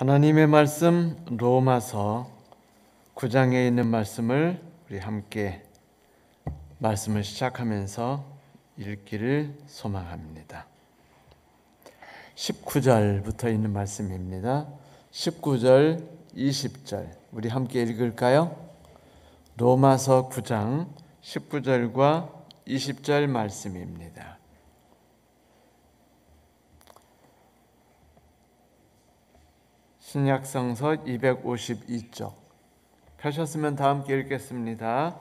하나님의 말씀 로마서 9장에 있는 말씀을 우리 함께 말씀을 시작하면서 읽기를 소망합니다. 19절부터 있는 말씀입니다. 19절, 20절 우리 함께 읽을까요? 로마서 9장 19절과 20절 말씀입니다. 신약성서 252쪽 펴셨으면 다 함께 읽겠습니다.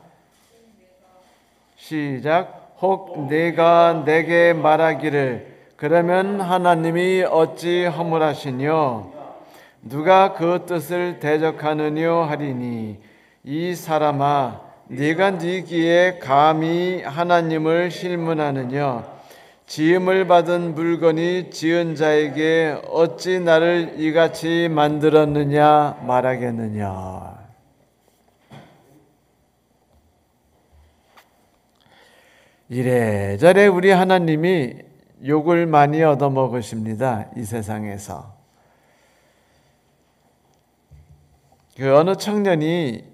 시작. 혹 네가 내게 말하기를 그러면 하나님이 어찌 허물하시뇨? 누가 그 뜻을 대적하느뇨 하리니 이 사람아 네가 네 귀에 감히 하나님을 실문하느냐? 지음을 받은 물건이 지은 자에게 어찌 나를 이같이 만들었느냐 말하겠느냐. 이래저래 우리 하나님이 욕을 많이 얻어먹으십니다. 이 세상에서. 어느 청년이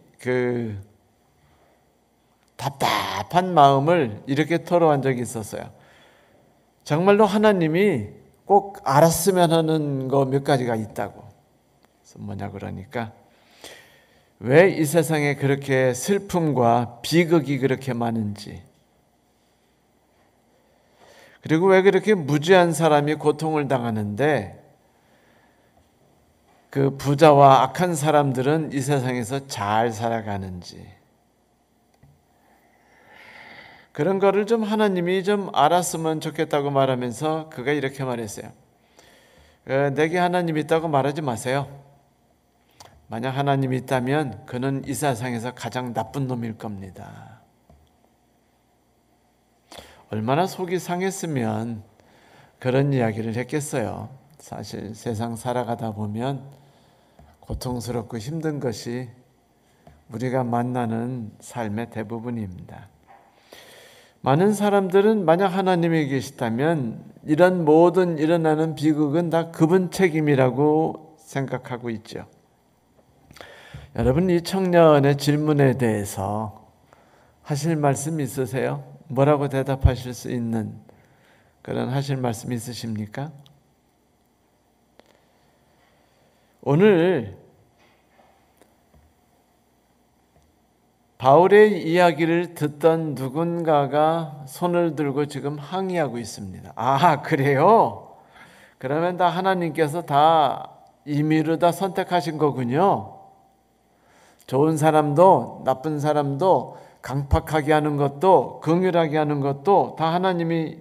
답답한 마음을 이렇게 토로한 적이 있었어요. 정말로 하나님이 꼭 알았으면 하는 거 몇 가지가 있다고. 그래서 뭐냐 그러니까 왜 이 세상에 그렇게 슬픔과 비극이 그렇게 많은지, 그리고 왜 그렇게 무지한 사람이 고통을 당하는데 그 부자와 악한 사람들은 이 세상에서 잘 살아가는지, 그런 거를 좀 하나님이 좀 알았으면 좋겠다고 말하면서 그가 이렇게 말했어요. 내게 하나님이 있다고 말하지 마세요. 만약 하나님이 있다면 그는 이 세상에서 가장 나쁜 놈일 겁니다. 얼마나 속이 상했으면 그런 이야기를 했겠어요. 사실 세상 살아가다 보면 고통스럽고 힘든 것이 우리가 만나는 삶의 대부분입니다. 많은 사람들은 만약 하나님이 계시다면 이런 모든 일어나는 비극은 다 그분 책임이라고 생각하고 있죠. 여러분, 이 청년의 질문에 대해서 하실 말씀 있으세요? 뭐라고 대답하실 수 있는 그런 하실 말씀 있으십니까? 오늘 바울의 이야기를 듣던 누군가가 손을 들고 지금 항의하고 있습니다. 아, 그래요? 그러면 다 하나님께서 다 임의로 다 선택하신 거군요. 좋은 사람도 나쁜 사람도 강팍하게 하는 것도 긍휼하게 하는 것도 다 하나님이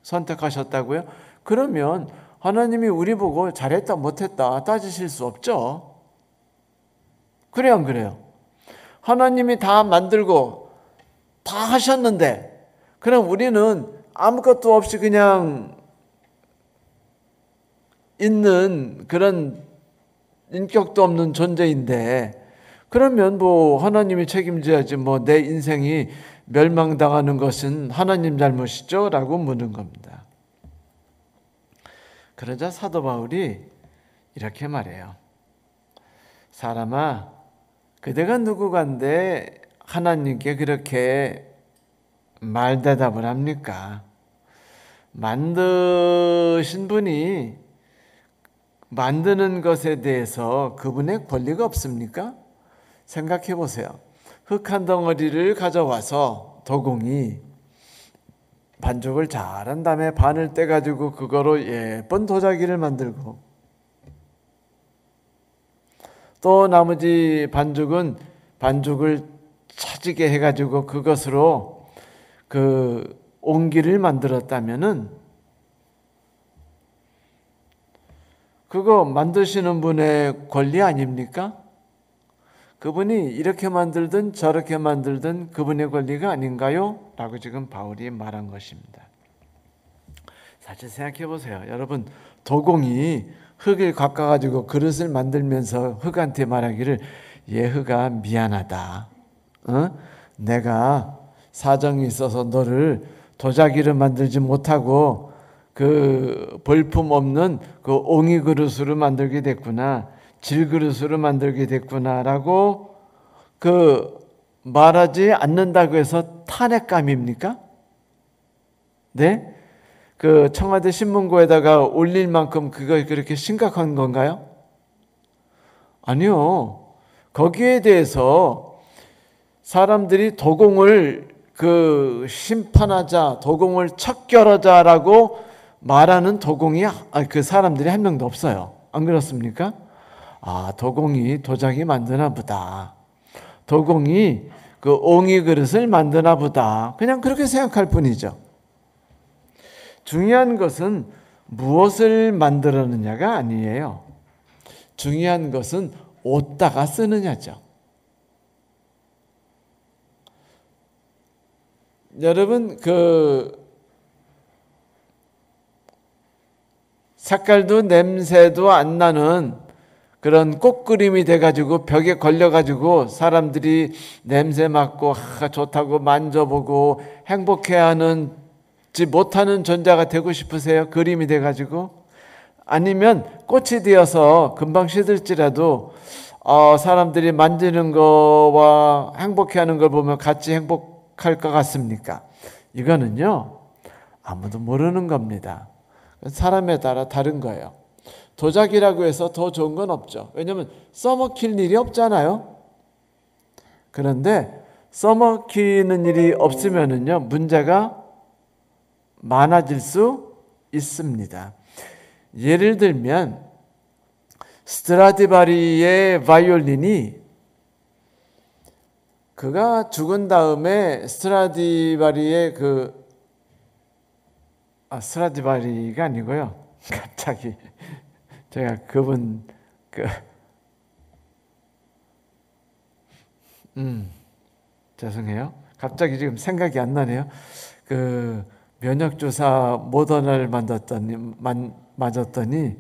선택하셨다고요? 그러면 하나님이 우리 보고 잘했다 못했다 따지실 수 없죠. 그래요, 안 그래요? 하나님이 다 만들고 다 하셨는데 그럼 우리는 아무것도 없이 그냥 있는 그런 인격도 없는 존재인데 그러면 뭐 하나님이 책임져야지 뭐 내 인생이 멸망당하는 것은 하나님 잘못이죠? 라고 묻는 겁니다. 그러자 사도 바울이 이렇게 말해요. 사람아, 그대가 누구간데 하나님께 그렇게 말대답을 합니까? 만드신 분이 만드는 것에 대해서 그분의 권리가 없습니까? 생각해 보세요. 흙 한 덩어리를 가져와서 도공이 반죽을 잘한 다음에 반을 떼가지고 그거로 예쁜 도자기를 만들고 또 나머지 반죽은 반죽을 차지게 해가지고 그것으로 그 옹기를 만들었다면은 그거 만드시는 분의 권리 아닙니까? 그분이 이렇게 만들든 저렇게 만들든 그분의 권리가 아닌가요? 라고 지금 바울이 말한 것입니다. 사실 생각해 보세요. 여러분, 도공이 흙을 깎아가지고 그릇을 만들면서 흙한테 말하기를 흙아 미안하다. 내가 사정이 있어서 너를 도자기를 만들지 못하고 그 볼품 없는 그 옹이 그릇으로 만들게 됐구나. 질그릇으로 만들게 됐구나라고 말하지 않는다고 해서 탄핵감입니까? 네? 청와대 신문고에다가 올릴 만큼 그거 그렇게 심각한 건가요? 아니요. 거기에 대해서 사람들이 도공을 심판하자, 도공을 척결하자라고 말하는 도공이 그 사람들이 한 명도 없어요. 안 그렇습니까? 도공이 도자기 만드나 보다. 도공이 옹이 그릇을 만드나 보다. 그냥 그렇게 생각할 뿐이죠. 중요한 것은 무엇을 만들었느냐가 아니에요. 중요한 것은 어디다가 쓰느냐죠. 여러분 색깔도 냄새도 안 나는 그런 꽃그림이 돼가지고 벽에 걸려가지고 사람들이 냄새 맡고 좋다고 만져보고 행복해하는지 못하는 존재가 되고 싶으세요? 그림이 돼가지고? 아니면 꽃이 되어서 금방 시들지라도 사람들이 만지는 거와 행복해하는 걸 보면 같이 행복할 것 같습니까? 이거는요 아무도 모르는 겁니다. 사람에 따라 다른 거예요. 도자기라고 해서 더 좋은 건 없죠. 왜냐하면 써먹힐 일이 없잖아요. 그런데 써먹히는 일이 없으면은요 문제가 많아질 수 있습니다. 예를 들면 스트라디바리의 바이올린이 그가 죽은 다음에 스트라디바리의 스트라디바리가 아니고요. 갑자기 제가 그분 죄송해요. 갑자기 지금 생각이 안 나네요. 면역주사 모더나를 맞았더니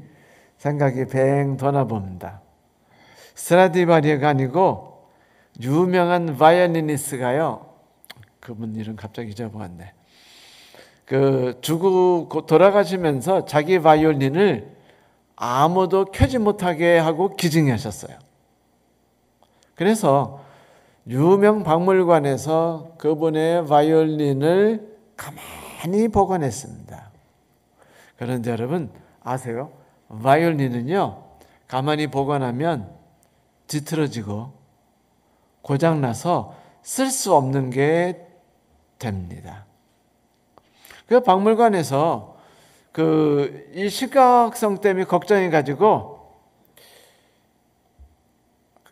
생각이 뱅 도나 봅니다. 스트라디바리가 아니고 유명한 바이올리니스트가요. 그분 이름 갑자기 잊어버렸네. 죽고 돌아가시면서 자기 바이올린을 아무도 켜지 못하게 하고 기증하셨어요. 그래서 유명 박물관에서 그분의 바이올린을 가만히 보관했습니다. 그런데 여러분 아세요? 바이올린은요 가만히 보관하면 뒤틀어지고 고장나서 쓸 수 없는 게 됩니다. 그 박물관에서 이 시각성 때문에 걱정해 가지고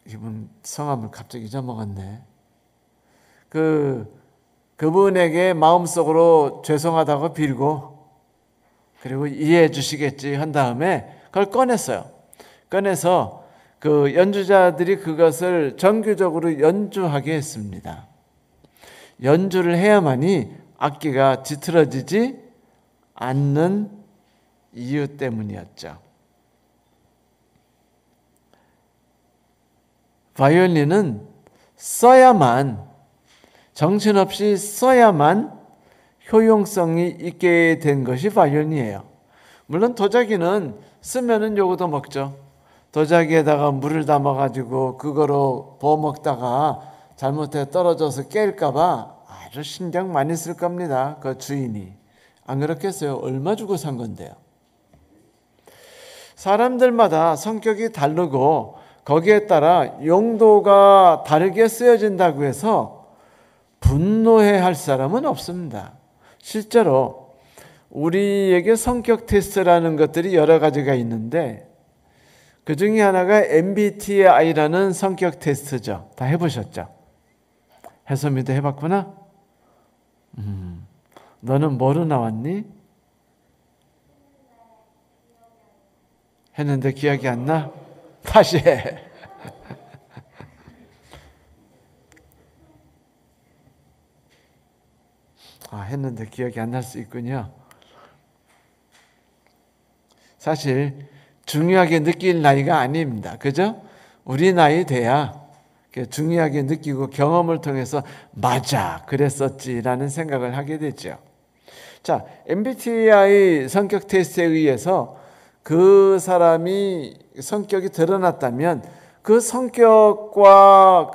이분 성함을 갑자기 잊어먹었네. 그분에게 마음속으로 죄송하다고 빌고 그리고 이해해 주시겠지 한 다음에 그걸 꺼냈어요. 꺼내서 연주자들이 그것을 정규적으로 연주하게 했습니다. 연주를 해야만이 악기가 뒤틀어지지 않는 이유 때문이었죠. 바이올린은 써야만, 정신없이 써야만 효용성이 있게 된 것이 바이올린이에요. 물론 도자기는 쓰면은 요거도 먹죠. 도자기에다가 물을 담아가지고 그거로 부어 먹다가 잘못해 떨어져서 깰까봐 아주 신경 많이 쓸 겁니다. 그 주인이. 안 그렇겠어요? 얼마 주고 산 건데요. 사람들마다 성격이 다르고 거기에 따라 용도가 다르게 쓰여진다고 해서 분노해야 할 사람은 없습니다. 실제로 우리에게 성격 테스트라는 것들이 여러 가지가 있는데 그 중에 하나가 MBTI라는 성격 테스트죠. 다 해보셨죠? 해소미도 해봤구나? 너는 뭐로 나왔니? 했는데 기억이 안 나? 다시 해. 했는데 기억이 안 날 수 있군요. 사실 중요하게 느낄 나이가 아닙니다. 그죠? 우리 나이 돼야 중요하게 느끼고 경험을 통해서 맞아 그랬었지라는 생각을 하게 되죠. 자, MBTI 성격 테스트에 의해서 그 사람이 성격이 드러났다면 그 성격과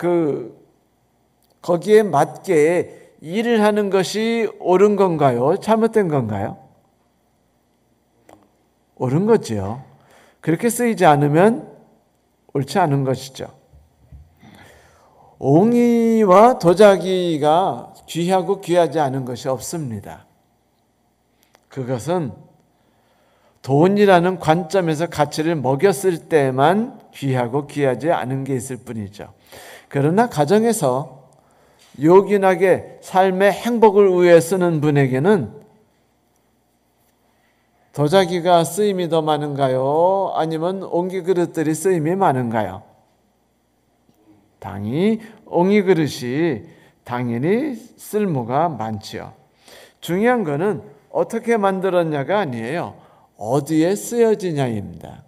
거기에 맞게 일을 하는 것이 옳은 건가요? 잘못된 건가요? 옳은 거지요. 그렇게 쓰이지 않으면 옳지 않은 것이죠. 옹이와 도자기가 귀하고 귀하지 않은 것이 없습니다. 그것은 돈이라는 관점에서 가치를 먹였을 때만 귀하고 귀하지 않은 게 있을 뿐이죠. 그러나 가정에서 요긴하게 삶의 행복을 위해 쓰는 분에게는 도자기가 쓰임이 더 많은가요? 아니면 옹기 그릇들이 쓰임이 많은가요? 당연히 옹이 그릇이 당연히 쓸모가 많지요. 중요한 거는 어떻게 만들었냐가 아니에요. 어디에 쓰여지냐입니다.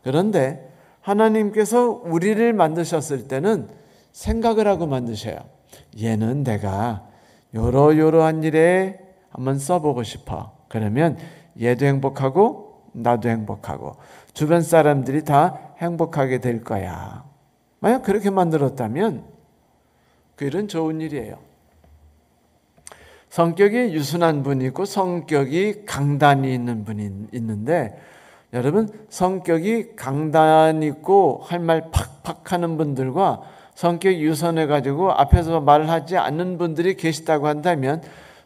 그런데 하나님께서 우리를 만드셨을 때는 생각을 하고 만드셔요. 얘는 내가 요러요러한 일에 한번 써보고 싶어. 그러면 얘도 행복하고 나도 행복하고 주변 사람들이 다 행복하게 될 거야. 만약 그렇게 만들었다면 그 일은 좋은 일이에요. 성격이 유순한 분이 있고 성격이 강단이 있는 분이 있는데, 여러분 성격이 강단 있고 할 말 팍팍 하는 분들과 성격이 유선해가지고 앞에서 말을 하지 않는 분들이 계시다고 한다면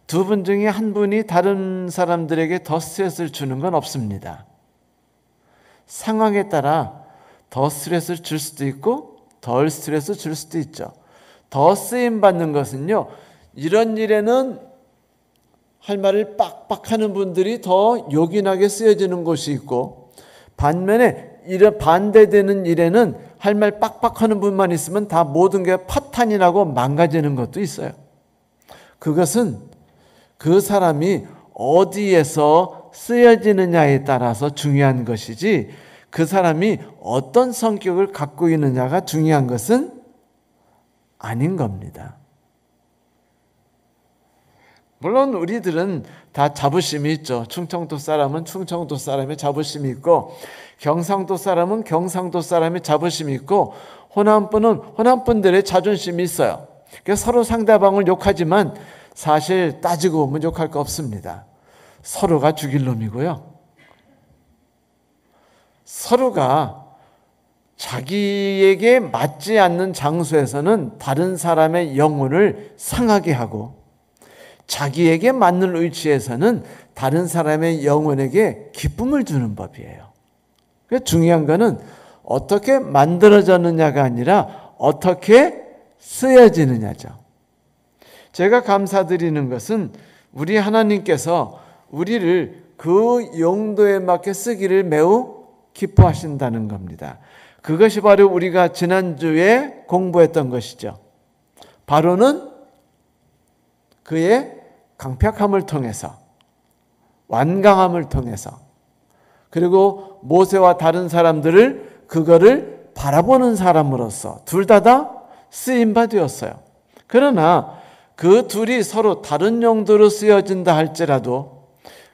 두 분 중에 한 분이 다른 사람들에게 더 스트레스를 주는 건 없습니다. 상황에 따라 더 스트레스를 줄 수도 있고 덜 스트레스 줄 수도 있죠. 더 쓰임 받는 것은요, 이런 일에는 할 말을 빡빡 하는 분들이 더 요긴하게 쓰여지는 곳이 있고, 반면에 이런 반대되는 일에는 할 말 빡빡 하는 분만 있으면 다 모든 게 파탄이 나고 망가지는 것도 있어요. 그것은 그 사람이 어디에서 쓰여지느냐에 따라서 중요한 것이지, 그 사람이 어떤 성격을 갖고 있느냐가 중요한 것은 아닌 겁니다. 물론 우리들은 다 자부심이 있죠. 충청도 사람은 충청도 사람의 자부심이 있고, 경상도 사람은 경상도 사람의 자부심이 있고, 호남분은 호남분들의 자존심이 있어요. 그래서 서로 상대방을 욕하지만 사실 따지고 보면 욕할 거 없습니다. 서로가 죽일 놈이고요. 서로가 자기에게 맞지 않는 장소에서는 다른 사람의 영혼을 상하게 하고, 자기에게 맞는 위치에서는 다른 사람의 영혼에게 기쁨을 주는 법이에요. 중요한 거는 어떻게 만들어졌느냐가 아니라 어떻게 쓰여지느냐죠. 제가 감사드리는 것은 우리 하나님께서 우리를 그 용도에 맞게 쓰기를 매우 기뻐하신다는 겁니다. 그것이 바로 우리가 지난주에 공부했던 것이죠. 바로는 그의 강팍함을 통해서, 완강함을 통해서, 그리고 모세와 다른 사람들을 그거를 바라보는 사람으로서 둘 다 쓰임받으었어요. 그러나 그 둘이 서로 다른 용도로 쓰여진다 할지라도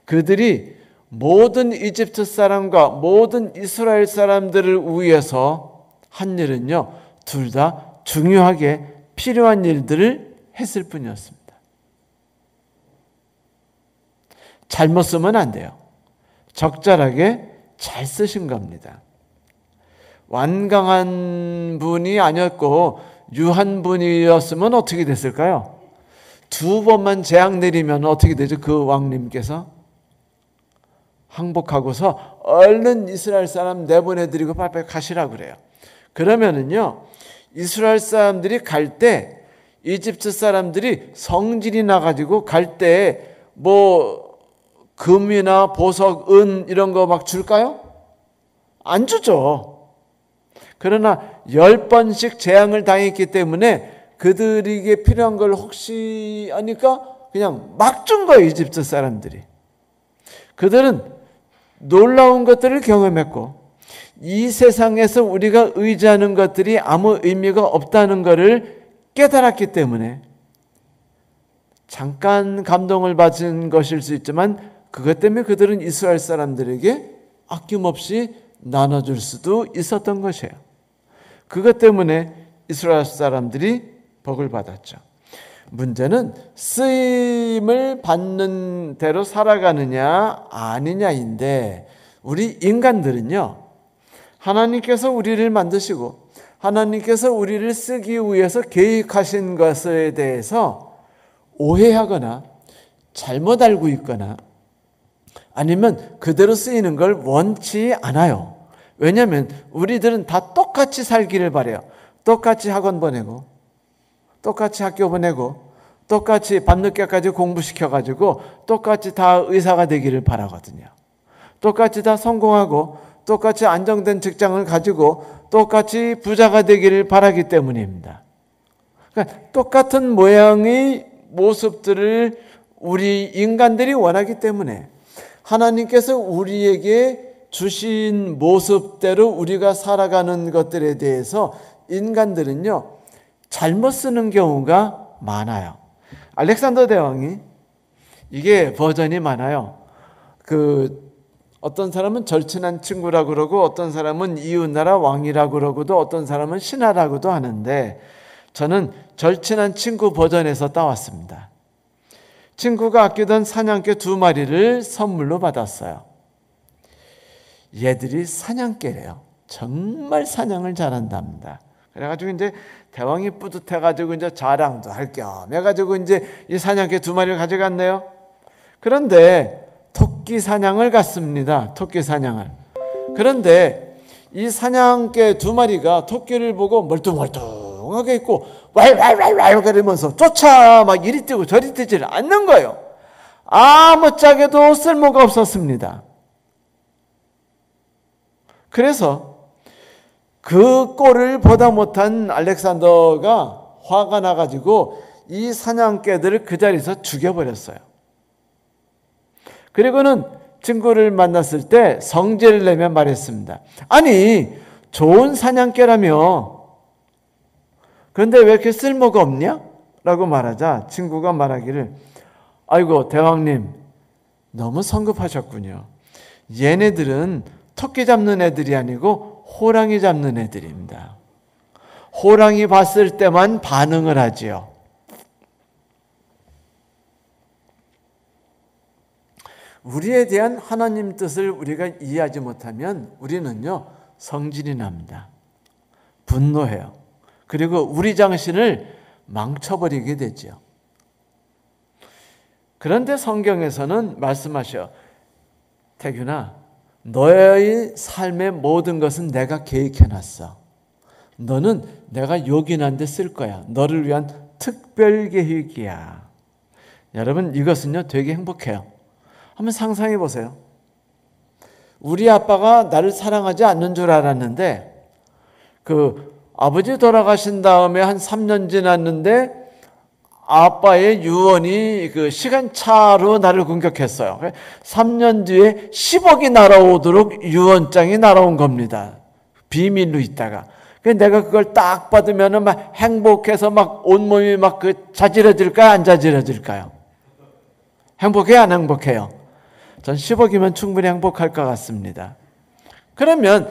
그들이 모든 이집트 사람과 모든 이스라엘 사람들을 위해서 한 일은요, 둘 다 중요하게 필요한 일들을 했을 뿐이었습니다. 잘못 쓰면 안 돼요. 적절하게 잘 쓰신 겁니다. 완강한 분이 아니었고 유한 분이었으면 어떻게 됐을까요? 두 번만 재앙 내리면 어떻게 되죠? 그 왕님께서 항복하고서 얼른 이스라엘 사람 내보내드리고 빨리 가시라 그래요. 그러면은요, 이스라엘 사람들이 갈 때 이집트 사람들이 성질이 나가지고 갈 때 금이나 보석, 은 이런 거 막 줄까요? 안 주죠. 그러나 10번씩 재앙을 당했기 때문에 그들에게 필요한 걸 혹시 아니까 그냥 막 준 거예요, 이집트 사람들이. 그들은 놀라운 것들을 경험했고, 이 세상에서 우리가 의지하는 것들이 아무 의미가 없다는 것을 깨달았기 때문에 잠깐 감동을 받은 것일 수 있지만, 그것 때문에 그들은 이스라엘 사람들에게 아낌없이 나눠줄 수도 있었던 것이에요. 그것 때문에 이스라엘 사람들이 복을 받았죠. 문제는 쓰임을 받는 대로 살아가느냐 아니냐인데, 우리 인간들은요, 하나님께서 우리를 만드시고 하나님께서 우리를 쓰기 위해서 계획하신 것에 대해서 오해하거나 잘못 알고 있거나 아니면 그대로 쓰이는 걸 원치 않아요. 왜냐하면 우리들은 다 똑같이 살기를 바라요. 똑같이 학원 보내고 똑같이 학교 보내고 똑같이 밤늦게까지 공부시켜가지고 똑같이 다 의사가 되기를 바라거든요. 똑같이 다 성공하고 똑같이 안정된 직장을 가지고 똑같이 부자가 되기를 바라기 때문입니다. 그러니까 똑같은 모양의 모습들을 우리 인간들이 원하기 때문에 하나님께서 우리에게 주신 모습대로 우리가 살아가는 것들에 대해서 인간들은요, 잘못 쓰는 경우가 많아요. 알렉산더 대왕이, 이게 버전이 많아요. 어떤 사람은 절친한 친구라고 그러고 어떤 사람은 이웃나라 왕이라고 그러고도 어떤 사람은 신하라고도 하는데, 저는 절친한 친구 버전에서 따왔습니다. 친구가 아끼던 사냥개 2마리를 선물로 받았어요. 얘들이 사냥개래요. 정말 사냥을 잘한답니다. 그래가지고 이제 대왕이 뿌듯해가지고 이제 자랑도 할 겸 해가지고 이제 이 사냥개 2마리를 가져갔네요. 그런데 토끼 사냥을 갔습니다. 토끼 사냥을. 그런데 이 사냥개 2마리가 토끼를 보고 멀뚱멀뚱하게 있고 왈왈왈왈 그러면서 쫓아 막 이리 뛰고 저리 뛰지를 않는 거예요. 아무짝에도 쓸모가 없었습니다. 그래서 그 꼴을 보다 못한 알렉산더가 화가 나가지고 이 사냥개들을 그 자리에서 죽여버렸어요. 그리고는 친구를 만났을 때 성질을 내며 말했습니다. 아니, 좋은 사냥개라며 그런데 왜 이렇게 쓸모가 없냐? 라고 말하자 친구가 말하기를, 아이고 대왕님, 너무 성급하셨군요. 얘네들은 토끼 잡는 애들이 아니고 호랑이 잡는 애들입니다. 호랑이 봤을 때만 반응을 하지요. 우리에 대한 하나님 뜻을 우리가 이해하지 못하면 우리는요, 성질이 납니다. 분노해요. 그리고 우리 자신을 망쳐버리게 되죠. 그런데 성경에서는 말씀하셔. 태균아, 너의 삶의 모든 것은 내가 계획해놨어. 너는 내가 요긴한 데 쓸 거야. 너를 위한 특별 계획이야. 여러분, 이것은요 되게 행복해요. 한번 상상해 보세요. 우리 아빠가 나를 사랑하지 않는 줄 알았는데 아버지 돌아가신 다음에 한 3년 지났는데 아빠의 유언이 시간차로 나를 공격했어요. 3년 뒤에 10억이 날아오도록 유언장이 날아온 겁니다. 비밀로 있다가. 내가 그걸 딱 받으면 막 행복해서 막 온몸이 막 자지러질까요? 안 자지러질까요? 행복해요? 안 행복해요? 전 10억이면 충분히 행복할 것 같습니다. 그러면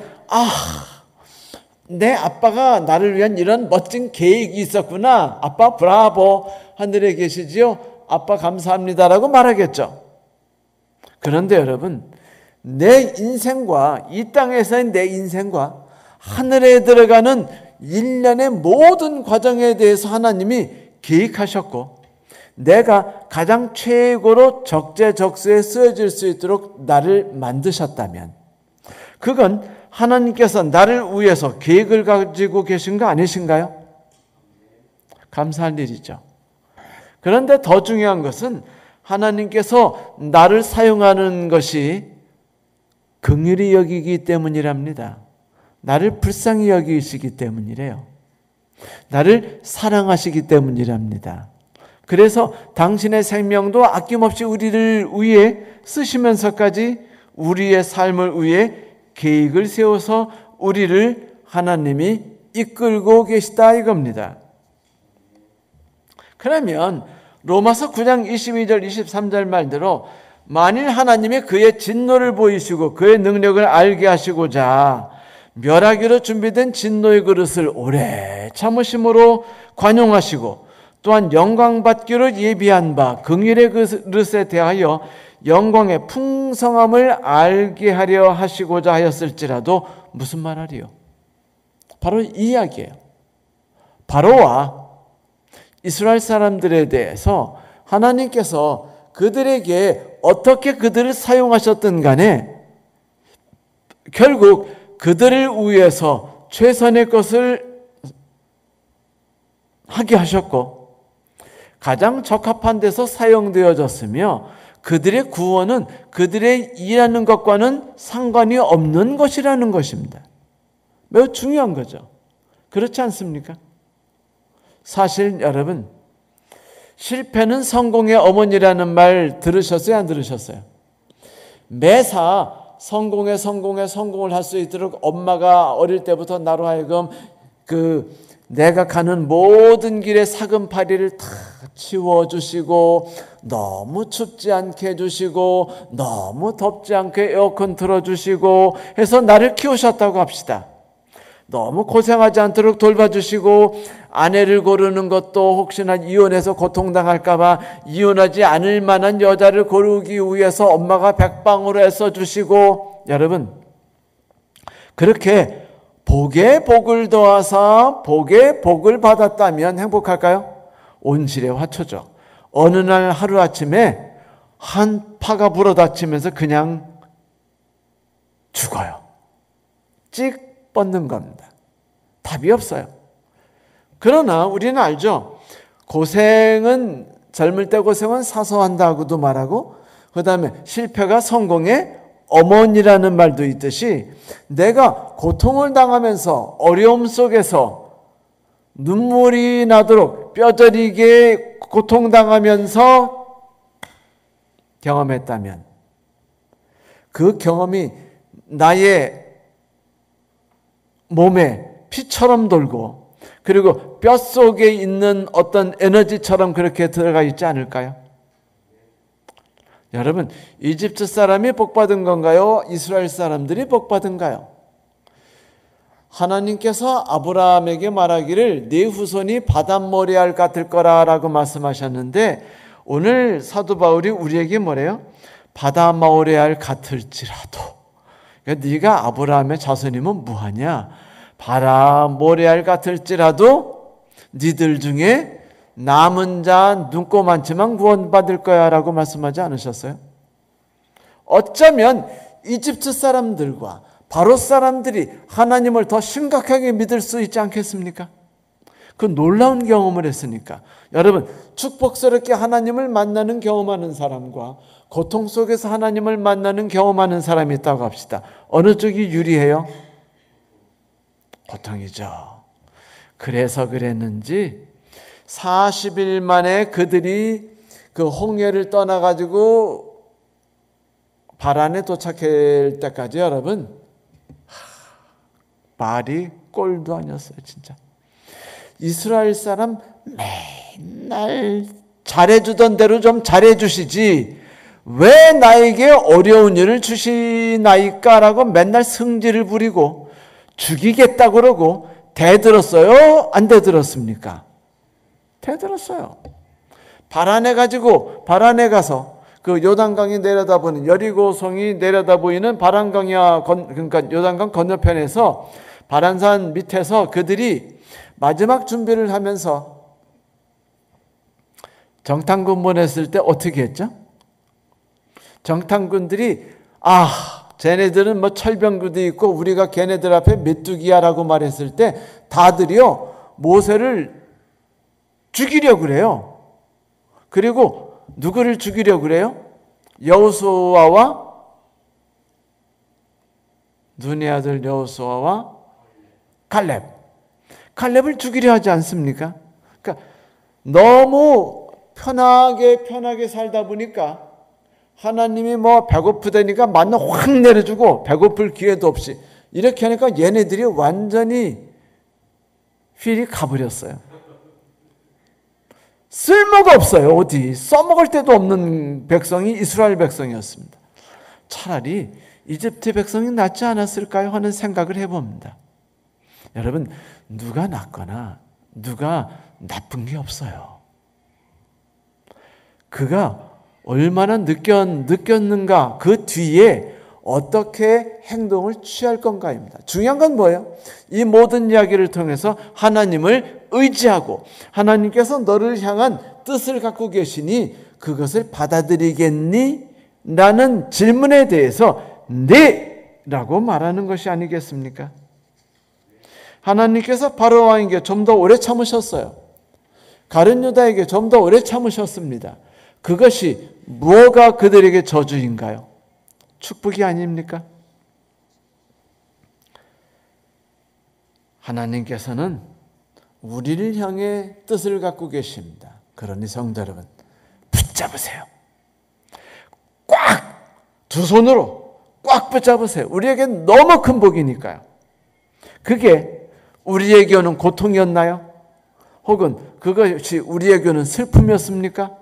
내 아빠가 나를 위한 이런 멋진 계획이 있었구나. 아빠 브라보, 하늘에 계시지요? 아빠 감사합니다라고 말하겠죠. 그런데 여러분, 내 인생과 이 땅에서의 내 인생과 하늘에 들어가는 일련의 모든 과정에 대해서 하나님이 계획하셨고, 내가 가장 최고로 적재적소에 쓰여질 수 있도록 나를 만드셨다면, 그건 하나님께서 나를 위해서 계획을 가지고 계신 거 아니신가요? 감사할 일이죠. 그런데 더 중요한 것은 하나님께서 나를 사용하는 것이 긍휼히 여기기 때문이랍니다. 나를 불쌍히 여기시기 때문이래요. 나를 사랑하시기 때문이랍니다. 그래서 당신의 생명도 아낌없이 우리를 위해 쓰시면서까지 우리의 삶을 위해 계획을 세워서 우리를 하나님이 이끌고 계시다 이겁니다. 그러면 로마서 9장 22절 23절 말대로 만일 하나님이 그의 진노를 보이시고 그의 능력을 알게 하시고자 멸하기로 준비된 진노의 그릇을 오래 참으심으로 관용하시고 또한 영광받기로 예비한 바 긍휼의 그릇에 대하여 영광의 풍성함을 알게 하려 하시고자 하였을지라도 무슨 말하리요? 바로 이 이야기예요. 바로와 이스라엘 사람들에 대해서 하나님께서 그들에게 어떻게 그들을 사용하셨든 간에 결국 그들을 위해서 최선의 것을 하게 하셨고 가장 적합한 데서 사용되어졌으며 그들의 구원은 그들의 일하는 것과는 상관이 없는 것이라는 것입니다. 매우 중요한 거죠. 그렇지 않습니까? 사실 여러분, 실패는 성공의 어머니라는 말 들으셨어요? 안 들으셨어요? 매사 성공을 할 수 있도록 엄마가 어릴 때부터 나로 하여금 내가 가는 모든 길에 사금파리를 다 치워주시고 너무 춥지 않게 해주시고 너무 덥지 않게 에어컨 틀어주시고 해서 나를 키우셨다고 합시다. 너무 고생하지 않도록 돌봐주시고 아내를 고르는 것도 혹시나 이혼해서 고통당할까 봐 이혼하지 않을 만한 여자를 고르기 위해서 엄마가 백방으로 애써주시고 여러분 그렇게 복에 복을 더하사 복에 복을 받았다면 행복할까요? 온실의 화초죠. 어느 날 하루아침에 한 파가 불어닥치면서 그냥 죽어요. 찍 뻗는 겁니다. 답이 없어요. 그러나 우리는 알죠. 고생은 젊을 때 고생은 사소한다고도 말하고 그 다음에 실패가 성공의 어머니라는 말도 있듯이 내가 고통을 당하면서 어려움 속에서 눈물이 나도록 뼈저리게 고통당하면서 경험했다면 그 경험이 나의 몸에 피처럼 돌고 그리고 뼛속에 있는 어떤 에너지처럼 그렇게 들어가 있지 않을까요? 여러분, 이집트 사람이 복받은 건가요? 이스라엘 사람들이 복받은가요? 하나님께서 아브라함에게 말하기를 네 후손이 바닷모래알 같을 거라라고 말씀하셨는데 오늘 사도 바울이 우리에게 뭐래요? 바닷모래알 같을지라도 그러니까 네가 아브라함의 자손이면 뭐하냐? 바닷모래알 같을지라도 니들 중에 남은 자 눈코 많지만 구원받을 거야 라고 말씀하지 않으셨어요? 어쩌면 이집트 사람들과 바로 사람들이 하나님을 더 심각하게 믿을 수 있지 않겠습니까? 그 놀라운 경험을 했으니까. 여러분, 축복스럽게 하나님을 만나는 경험하는 사람과 고통 속에서 하나님을 만나는 경험하는 사람이 있다고 합시다. 어느 쪽이 유리해요? 고통이죠. 그래서 그랬는지 40일 만에 그들이 그 홍해를 떠나가지고 바란에 도착할 때까지 여러분 말이 꼴도 아니었어요. 진짜 이스라엘 사람 맨날 잘해주던 대로 좀 잘해주시지 왜 나에게 어려운 일을 주시나이까라고 맨날 승질을 부리고 죽이겠다 그러고 대들었어요? 안 대들었습니까? 대들었어요. 바란에 가서 그 요단강이 내려다보는 여리고성이 내려다보이는 바란강이야 그러니까 요단강 건너편에서 바란산 밑에서 그들이 마지막 준비를 하면서 정탐군 보냈을 때 어떻게 했죠? 정탐군들이 쟤네들은 뭐 철병구도 있고 우리가 걔네들 앞에 메뚜기야라고 말했을 때 다들이요 모세를 죽이려고 그래요. 그리고 누구를 죽이려고 그래요? 여호수아와 눈의 아들 여호수아와 칼렙을 죽이려 하지 않습니까? 그러니까 너무 편하게 살다 보니까 하나님이 뭐 배고프다니까 만나 확 내려주고 배고플 기회도 없이 이렇게 하니까 얘네들이 완전히 휠이 가버렸어요. 쓸모가 없어요. 어디 써먹을 데도 없는 백성이 이스라엘 백성이었습니다. 차라리 이집트 백성이 낫지 않았을까요? 하는 생각을 해봅니다. 여러분, 누가 낫거나 누가 나쁜 게 없어요. 그가 얼마나 느꼈는가, 그 뒤에 어떻게 행동을 취할 건가입니다. 중요한 건 뭐예요? 이 모든 이야기를 통해서 하나님을 의지하고 하나님께서 너를 향한 뜻을 갖고 계시니 그것을 받아들이겠니? 라는 질문에 대해서 네! 라고 말하는 것이 아니겠습니까? 하나님께서 바로 왕에게 좀 더 오래 참으셨어요. 가룟 유다에게 좀 더 오래 참으셨습니다. 그것이 무엇가 그들에게 저주인가요? 축복이 아닙니까? 하나님께서는 우리를 향해 뜻을 갖고 계십니다. 그러니 성도 여러분, 붙잡으세요. 꽉! 두 손으로 꽉 붙잡으세요. 우리에게 너무 큰 복이니까요. 그게 우리에게 오는 고통이었나요? 혹은 그것이 우리에게 오는 슬픔이었습니까?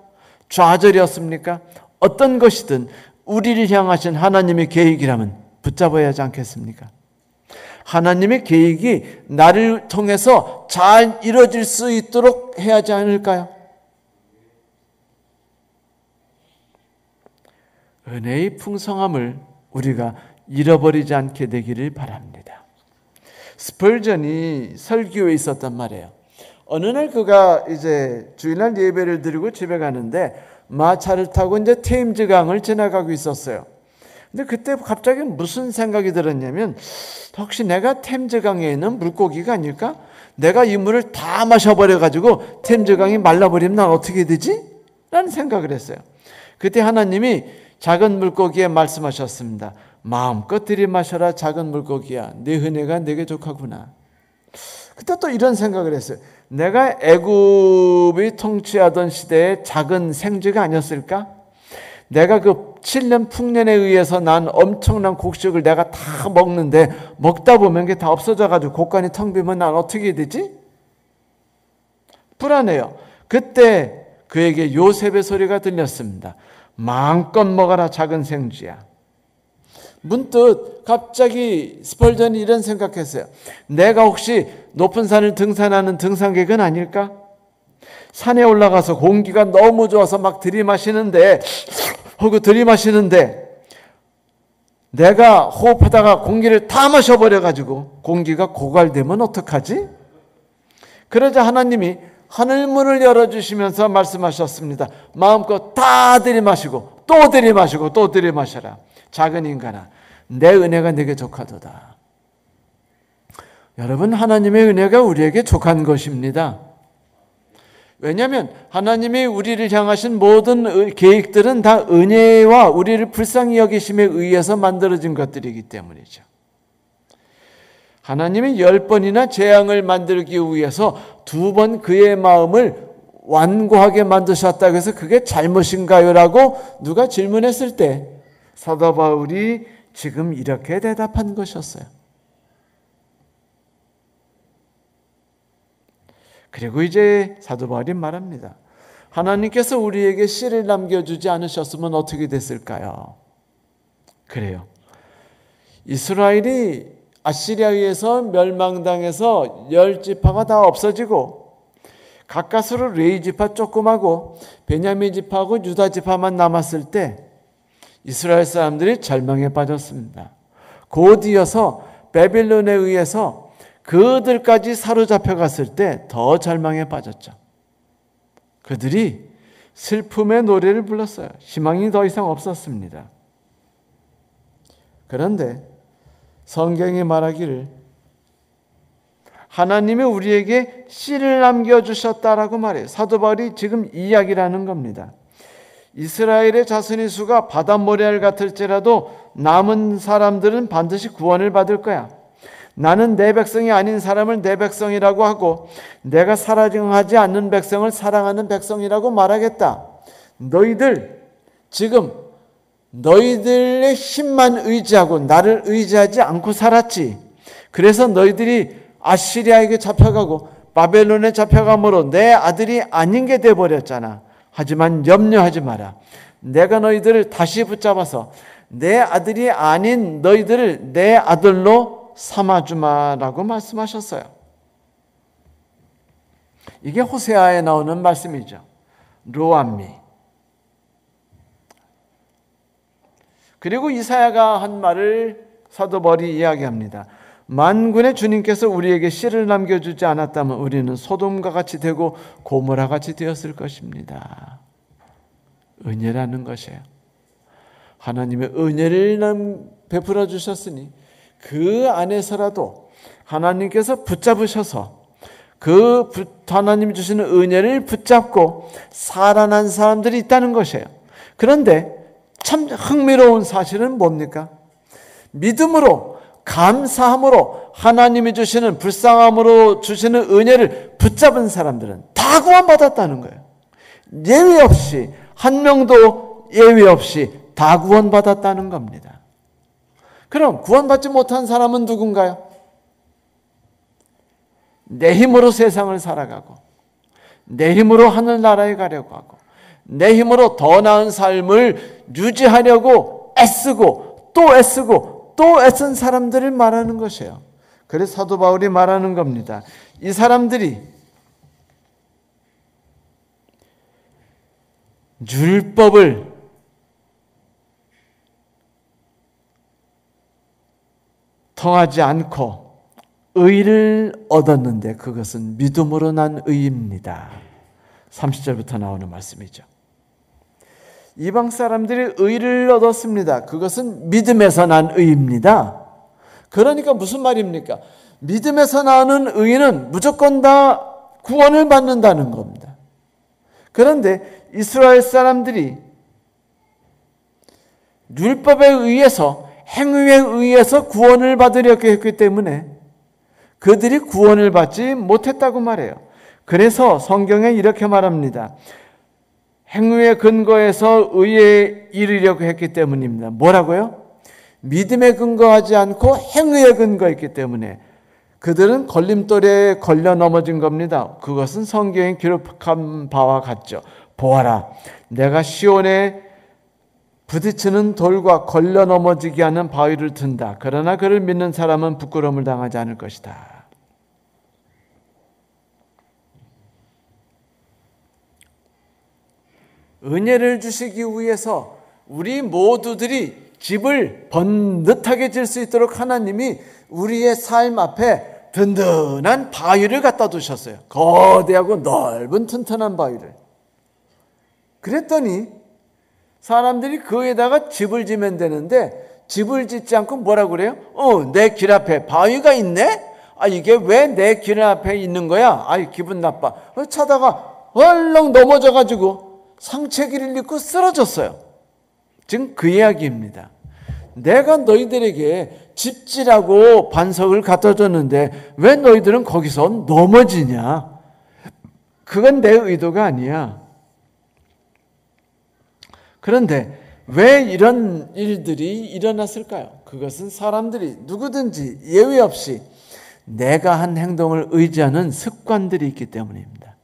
좌절이었습니까? 어떤 것이든 우리를 향하신 하나님의 계획이라면 붙잡아야 하지 않겠습니까? 하나님의 계획이 나를 통해서 잘 이루어질 수 있도록 해야 하지 않을까요? 은혜의 풍성함을 우리가 잃어버리지 않게 되기를 바랍니다. 스펄전이 설교에 있었단 말이에요. 어느 날 그가 이제 주일날 예배를 드리고 집에 가는데 마차를 타고 이제 테임즈 강을 지나가고 있었어요. 근데 그때 갑자기 무슨 생각이 들었냐면, 혹시 내가 템즈 강에 있는 물고기가 아닐까? 내가 이 물을 다 마셔버려가지고 템즈 강이 말라버리면 난 어떻게 되지? 라는 생각을 했어요. 그때 하나님이 작은 물고기에 말씀하셨습니다. 마음껏 들이마셔라 작은 물고기야. 네 은혜가 내게 족하구나. 그때 또 이런 생각을 했어요. 내가 애굽이 통치하던 시대의 작은 생쥐가 아니었을까? 내가 그 7년 풍년에 의해서 난 엄청난 곡식을 내가 다 먹는데 먹다 보면 그게 다 없어져가지고 곡간이 텅 비면 난 어떻게 되지? 불안해요. 그때 그에게 요셉의 소리가 들렸습니다. 마음껏 먹어라 작은 생쥐야. 문득 갑자기 스펄전이 이런 생각했어요. 내가 혹시 높은 산을 등산하는 등산객은 아닐까? 산에 올라가서 공기가 너무 좋아서 막 들이마시는데 내가 호흡하다가 공기를 다 마셔버려가지고 공기가 고갈되면 어떡하지? 그러자 하나님이 하늘문을 열어주시면서 말씀하셨습니다. 마음껏 다 들이마시고 또 들이마시고 또 들이마셔라. 작은 인간아, 내 은혜가 내게 족하도다. 여러분, 하나님의 은혜가 우리에게 족한 것입니다. 왜냐하면 하나님이 우리를 향하신 모든 계획들은 다 은혜와 우리를 불쌍히 여기심에 의해서 만들어진 것들이기 때문이죠. 하나님이 10번이나 재앙을 만들기 위해서 2번 그의 마음을 완고하게 만드셨다고 해서 그게 잘못인가요? 라고 누가 질문했을 때 사도 바울이 지금 이렇게 대답한 것이었어요. 그리고 이제 사도 바울이 말합니다. 하나님께서 우리에게 씨를 남겨주지 않으셨으면 어떻게 됐을까요? 그래요. 이스라엘이 아시리아에 의해서 멸망당해서 10지파가 다 없어지고 가까스로 레위 지파 조그마고 베냐민 지파하고 유다 지파만 남았을 때 이스라엘 사람들이 절망에 빠졌습니다. 곧 이어서 바벨론에 의해서 그들까지 사로잡혀 갔을 때 더 절망에 빠졌죠. 그들이 슬픔의 노래를 불렀어요. 희망이 더 이상 없었습니다. 그런데 성경이 말하기를 하나님이 우리에게 씨를 남겨주셨다라고 말해요. 사도 바울이 지금 이 이야기라는 겁니다. 이스라엘의 자손의 수가 바다 모래알 같을지라도 남은 사람들은 반드시 구원을 받을 거야. 나는 내 백성이 아닌 사람을 내 백성이라고 하고 내가 사랑하지 않는 백성을 사랑하는 백성이라고 말하겠다. 너희들 지금 너희들의 힘만 의지하고 나를 의지하지 않고 살았지. 그래서 너희들이 아시리아에게 잡혀가고 바벨론에 잡혀감으로 내 아들이 아닌 게 돼버렸잖아. 하지만 염려하지 마라. 내가 너희들을 다시 붙잡아서 내 아들이 아닌 너희들을 내 아들로 삼아주마라고 말씀하셨어요. 이게 호세아에 나오는 말씀이죠. 로암미. 그리고 이사야가 한 말을 사도 바울이 이야기합니다. 만군의 주님께서 우리에게 씨를 남겨주지 않았다면 우리는 소돔과 같이 되고 고모라 같이 되었을 것입니다. 은혜라는 것이에요. 하나님의 은혜를 베풀어 주셨으니 그 안에서라도 하나님께서 붙잡으셔서 그 하나님이 주시는 은혜를 붙잡고 살아난 사람들이 있다는 것이에요. 그런데 참 흥미로운 사실은 뭡니까? 믿음으로 감사함으로 하나님이 주시는 불쌍함으로 주시는 은혜를 붙잡은 사람들은 다 구원받았다는 거예요. 예외 없이 한 명도 예외 없이 다 구원받았다는 겁니다. 그럼 구원받지 못한 사람은 누군가요? 내 힘으로 세상을 살아가고 내 힘으로 하늘나라에 가려고 하고 내 힘으로 더 나은 삶을 유지하려고 애쓰고 또 애쓰고 또 애쓴 사람들을 말하는 것이에요. 그래서 사도 바울이 말하는 겁니다. 이 사람들이 율법을 통하지 않고 의를 얻었는데 그것은 믿음으로 난 의입니다. 30절부터 나오는 말씀이죠. 이방 사람들이 의를 얻었습니다. 그것은 믿음에서 난 의입니다. 그러니까 무슨 말입니까? 믿음에서 나오는 의는 무조건 다 구원을 받는다는 겁니다. 그런데 이스라엘 사람들이 율법에 의해서 행위에 의해서 구원을 받으려고 했기 때문에 그들이 구원을 받지 못했다고 말해요. 그래서 성경에 이렇게 말합니다. 행위에 근거해서 의에 이르려고 했기 때문입니다. 뭐라고요? 믿음에 근거하지 않고 행위에 근거했기 때문에 그들은 걸림돌에 걸려 넘어진 겁니다. 그것은 성경에 기록한 바와 같죠. 보아라, 내가 시온에 부딪히는 돌과 걸려 넘어지게 하는 바위를 든다. 그러나 그를 믿는 사람은 부끄러움을 당하지 않을 것이다. 은혜를 주시기 위해서 우리 모두들이 집을 번듯하게 질 수 있도록 하나님이 우리의 삶 앞에 든든한 바위를 갖다 두셨어요. 거대하고 넓은 튼튼한 바위를. 그랬더니 사람들이 그에다가 집을 지면 되는데 집을 짓지 않고 뭐라고 그래요? 내 길 앞에 바위가 있네? 이게 왜 내 길 앞에 있는 거야? 기분 나빠. 차다가 얼렁 넘어져가지고 상체기를 입고 쓰러졌어요. 지금 그 이야기입니다. 내가 너희들에게 집지라고 반석을 갖다 줬는데 왜 너희들은 거기서 넘어지냐? 그건 내 의도가 아니야. 그런데 왜 이런 일들이 일어났을까요? 그것은 사람들이 누구든지 예외 없이 내가 한 행동을 의지하는 습관들이 있기 때문입니다.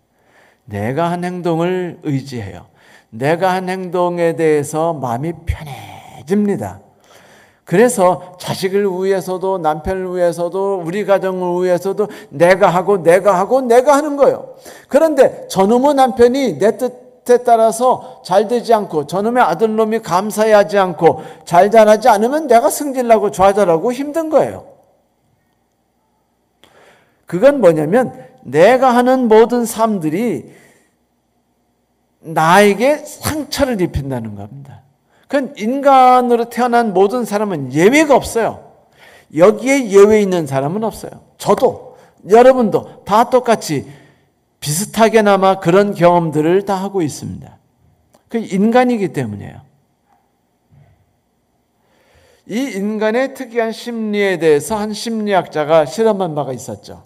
내가 한 행동을 의지해요. 내가 한 행동에 대해서 마음이 편해집니다. 그래서 자식을 위해서도 남편을 위해서도 우리 가정을 위해서도 내가 하는 거예요. 그런데 저놈의 남편이 내 뜻에 따라서 잘 되지 않고 저놈의 아들놈이 감사해하지 않고 잘 자라지 않으면 내가 승질나고 좌절하고 힘든 거예요. 그건 뭐냐면 내가 하는 모든 삶들이 나에게 상처를 입힌다는 겁니다. 그건 인간으로 태어난 모든 사람은 예외가 없어요. 여기에 예외 있는 사람은 없어요. 저도 여러분도 다 똑같이 비슷하게나마 그런 경험들을 다 하고 있습니다. 그 인간이기 때문이에요. 이 인간의 특이한 심리에 대해서 한 심리학자가 실험한 바가 있었죠.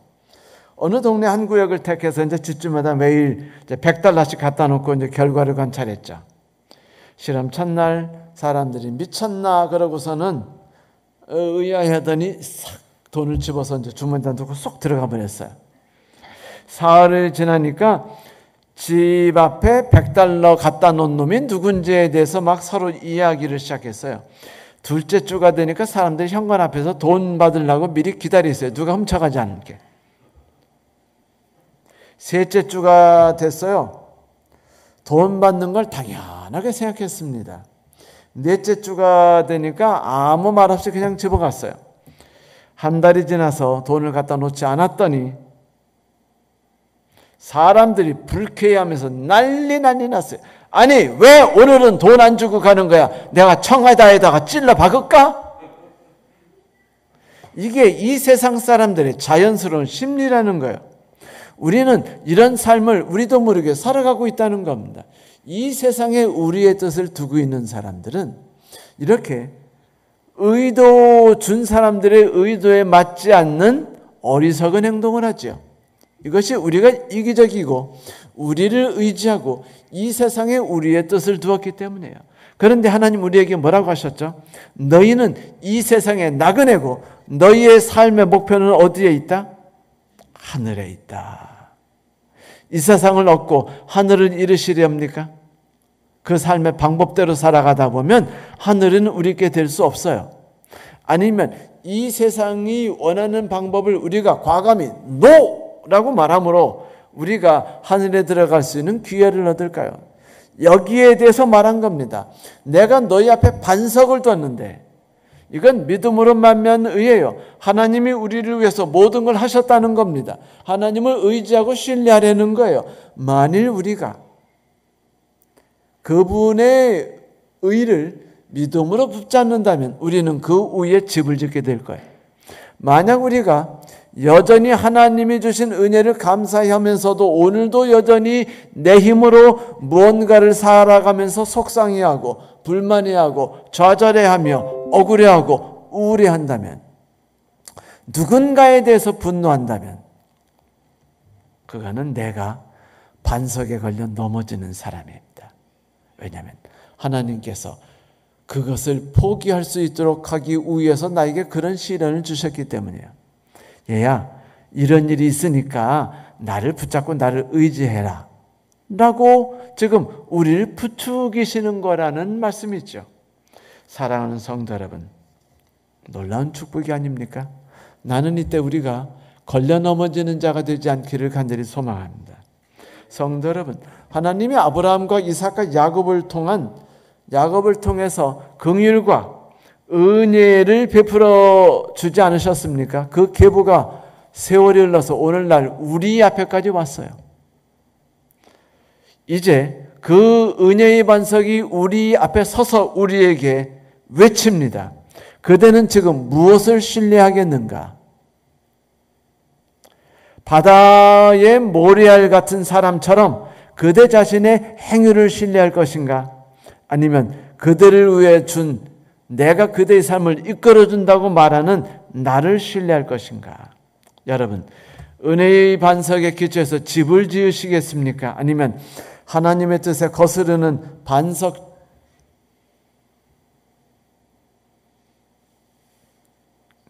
어느 동네 한 구역을 택해서 이제 집주마다 매일 $100씩 갖다 놓고 이제 결과를 관찰했죠. 실험 첫날 사람들이 미쳤나 그러고서는 의아해하더니 싹 돈을 집어서 이제 주머니에 넣고 쏙 들어가 버렸어요. 사흘이 지나니까 집 앞에 $100 갖다 놓은 놈이 누군지에 대해서 막 서로 이야기를 시작했어요. 둘째 주가 되니까 사람들이 현관 앞에서 돈 받으려고 미리 기다리세요. 누가 훔쳐가지 않게. 셋째 주가 됐어요. 돈 받는 걸 당연하게 생각했습니다. 넷째 주가 되니까 아무 말 없이 그냥 집어갔어요. 한 달이 지나서 돈을 갖다 놓지 않았더니 사람들이 불쾌해하면서 난리 났어요. 아니 왜 오늘은 돈 안 주고 가는 거야? 내가 청와대에다가 찔러 박을까? 이게 이 세상 사람들의 자연스러운 심리라는 거예요. 우리는 이런 삶을 우리도 모르게 살아가고 있다는 겁니다. 이 세상에 우리의 뜻을 두고 있는 사람들은 이렇게 의도 준 사람들의 의도에 맞지 않는 어리석은 행동을 하죠. 이것이 우리가 이기적이고 우리를 의지하고 이 세상에 우리의 뜻을 두었기 때문이에요. 그런데 하나님 우리에게 뭐라고 하셨죠? 너희는 이 세상에 나그네고 너희의 삶의 목표는 어디에 있다? 하늘에 있다. 이 세상을 얻고 하늘을 이루시렵니까? 그 삶의 방법대로 살아가다 보면 하늘은 우리께 될 수 없어요. 아니면 이 세상이 원하는 방법을 우리가 과감히 NO라고 말함으로 우리가 하늘에 들어갈 수 있는 기회를 얻을까요? 여기에 대해서 말한 겁니다. 내가 너희 앞에 반석을 뒀는데 이건 믿음으로 말미암은 의예요. 하나님이 우리를 위해서 모든 걸 하셨다는 겁니다. 하나님을 의지하고 신뢰하려는 거예요. 만일 우리가 그분의 의를 믿음으로 붙잡는다면 우리는 그 위에 집을 짓게 될 거예요. 만약 우리가 여전히 하나님이 주신 은혜를 감사히 하면서도 오늘도 여전히 내 힘으로 무언가를 살아가면서 속상해하고 불만해하고 좌절해하며 억울해하고 우울해한다면, 누군가에 대해서 분노한다면 그거는 내가 반석에 걸려 넘어지는 사람입니다. 왜냐하면 하나님께서 그것을 포기할 수 있도록 하기 위해서 나에게 그런 시련을 주셨기 때문이에요. 얘야, 이런 일이 있으니까 나를 붙잡고 나를 의지해라 라고 지금 우리를 부추기시는 거라는 말씀이죠. 사랑하는 성도 여러분, 놀라운 축복이 아닙니까? 나는 이때 우리가 걸려 넘어지는 자가 되지 않기를 간절히 소망합니다. 성도 여러분, 하나님이 아브라함과 이삭과 야곱을 통해서 긍휼과 은혜를 베풀어 주지 않으셨습니까? 그 계보가 세월이 흘러서 오늘날 우리 앞에까지 왔어요. 이제 그 은혜의 반석이 우리 앞에 서서 우리에게 외칩니다. 그대는 지금 무엇을 신뢰하겠는가? 바다의 모래알 같은 사람처럼 그대 자신의 행위를 신뢰할 것인가? 아니면 그대를 위해 준 내가 그대의 삶을 이끌어준다고 말하는 나를 신뢰할 것인가? 여러분, 은혜의 반석에 기초해서 집을 지으시겠습니까? 아니면 하나님의 뜻에 거스르는 반석,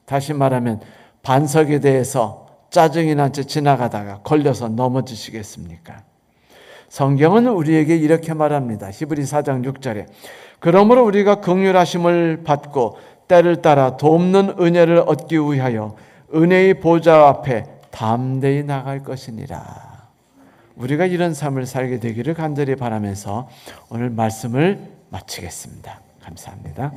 다시 말하면 반석에 대해서 짜증이 난 채 지나가다가 걸려서 넘어지시겠습니까? 성경은 우리에게 이렇게 말합니다. 히브리서 4장 6절에 그러므로 우리가 긍휼하심을 받고 때를 따라 돕는 은혜를 얻기 위하여 은혜의 보좌 앞에 담대히 나갈 것이니라. 우리가 이런 삶을 살게 되기를 간절히 바라면서 오늘 말씀을 마치겠습니다. 감사합니다.